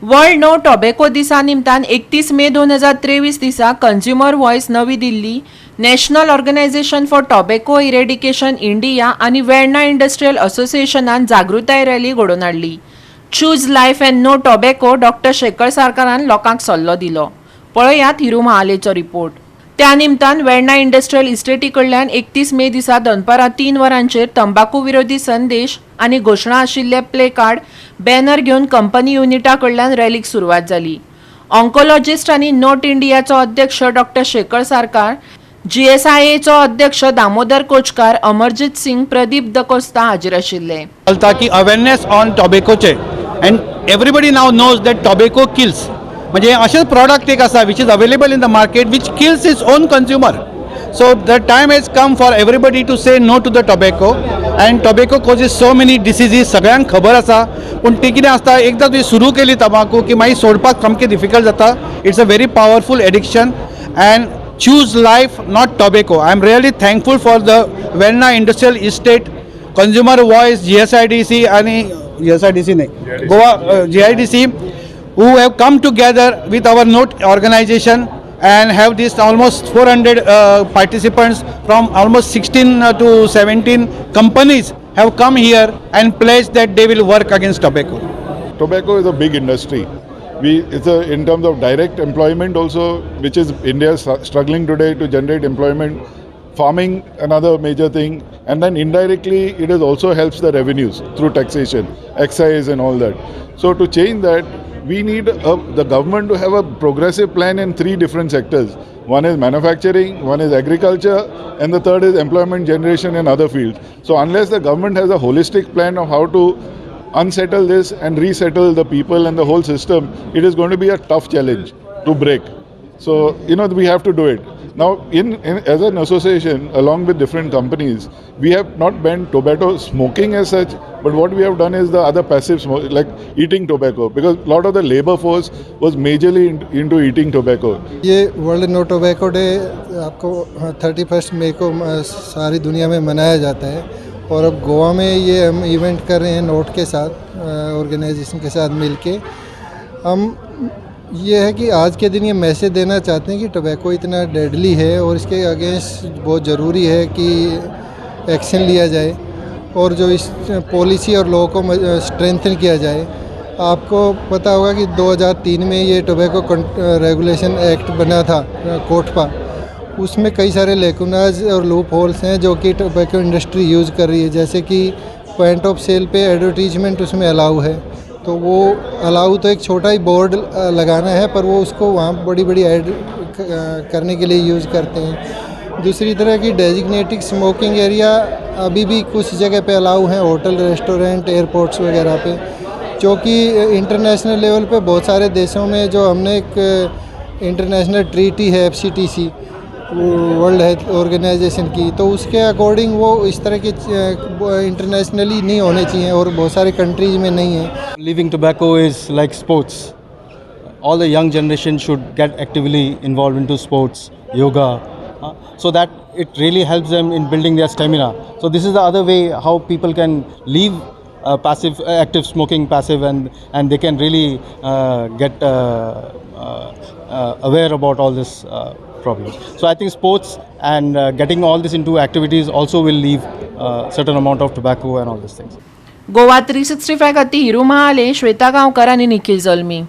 World no टॉबॅको दिसा निमतान 31 May 2023 दिसा consumer voice Navi Delhi, national organisation for tobacco eradication India आनी वेर्ना इंडस्ट्रियल असोसिएशनान जागृताय रॅली घडोवन हाडली. Choose life and no tobacco doctor Shekhar सारकारान लोकांक सल्लो दिलो. पळयात हिरू महालेचो रिपोर्ट. त्या निमतान वेर्ना इंडस्ट्रियल इस्टेटी कडल्यान 31 मे दिसा दनपारां 3 वरांचेर तंबाखू विरोधी संदेश आनी घोशणा आशिल्ले प्ले कार्ड, बॅनर घेवन कंपनी युनिटा कडल्यान रॅलीक सुरवात जाली. ऑन्कोलॉजिस्ट आनी नोट इंडियाचो अध्यक्ष डॉक्टर शेखर सारकार, GSIAचो अध्यक्ष दामोदर कोचकार, अमरजीत सिंग, प्रदीप दकोस्ता हाजीर आशिल्ले. ताकि अवेअरनेस ऑन टॉबॅकोचे and everybody now knows that tobacco kills. म्हणजे अशें प्रॉडक्ट एक आसा which is available in the market which kills its own consumer. So the time has come for everybody to say no to the tobacco. And tobacco causes so many diseases सगळ्यांक खबर आसा. पूण ती कितें आसता, एकदा तुवें सुरू केली तंबाखू की मागीर सोडपाक सामकें डिफिकल्ट जाता. It's a very powerful addiction and choose life not tobacco. I am really thankful for the Verna Industrial Estate, Consumer Voice, GSIDC and GIDC who have come together with our note organization and have this almost 400 participants from almost 16 to 17 companies have come here and pledged that they will work against tobacco. Tobacco is a big industry. In terms of direct employment also, which is India is struggling today to generate employment. Farming, another major thing, and then indirectly it is also helps the revenues through taxation, excise and all that. So to change that, we need the government to have a progressive plan in 3 different sectors. One is manufacturing, one is agriculture, and the third is employment generation in other fields. So unless the government has a holistic plan of how to unsettle this and resettle the people and the whole system, it is going to be a tough challenge to break. So we have to do it now. As an association, along with different companies, we have not banned tobacco smoking as such, but what we have done is the other passive smoke, like eating tobacco, because a lot of the labor force was majorly into eating tobacco. ये world no tobacco day आपको 31 मई को सारी दुनिया में मनाया जाता है और अब गोवा में ये हम इवेंट कर रहे हैं नोट के साथ, ऑर्गेनाइजेशन के साथ मिलके. हम ये है कि आज के दिन ये मैसेज देना चाहते हैं कि टोबैको इतना डेडली है और इसके अगेंस्ट बहुत ज़रूरी है कि एक्शन लिया जाए और जो इस पॉलिसी और लॉ को स्ट्रेंथन किया जाए. आपको पता होगा कि 2003 में ये टोबैको रेगुलेशन एक्ट बना था कोटपा. उसमें कई सारे लेकुनाज और लूप होल्स हैं जो कि टोबैको इंडस्ट्री यूज़ कर रही है. जैसे कि पॉइंट ऑफ सेल पे एडवर्टीजमेंट उसमें अलाउ है, तो वो अलाउ तो एक छोटा ही बोर्ड लगाना है, पर वो उसको वहाँ बड़ी बड़ी ऐड करने के लिए यूज़ करते हैं. दूसरी तरह की डेजिग्नेटेड स्मोकिंग एरिया अभी भी कुछ जगह पे अलाउ हैं, होटल, रेस्टोरेंट, एयरपोर्ट्स वगैरह पे, जो कि इंटरनेशनल लेवल पे बहुत सारे देशों में जो हमने एक इंटरनेशनल ट्रीटी है FCTC वर्ल्ड हेल्थ ऑर्गेनाइजेशन की, तो उसके अकॉर्डिंग वो इस तरह के इंटरनेशनली नहीं होने चाहिए और बहुत सारे कंट्रीज में नहीं है. Leaving tobacco is like sports. All the young generation should get actively involved into sports, yoga, so that it really helps them in building their stamina. So this is the other way how people can leave passive, active smoking passive, and they can really get aware about all this problems. So I think sports and getting all this into activities also will leave certain amount of tobacco and all these things. Goa 365 खातीर हिरू महाले, श्वेता गांवकर आनी निखिल जल्मी.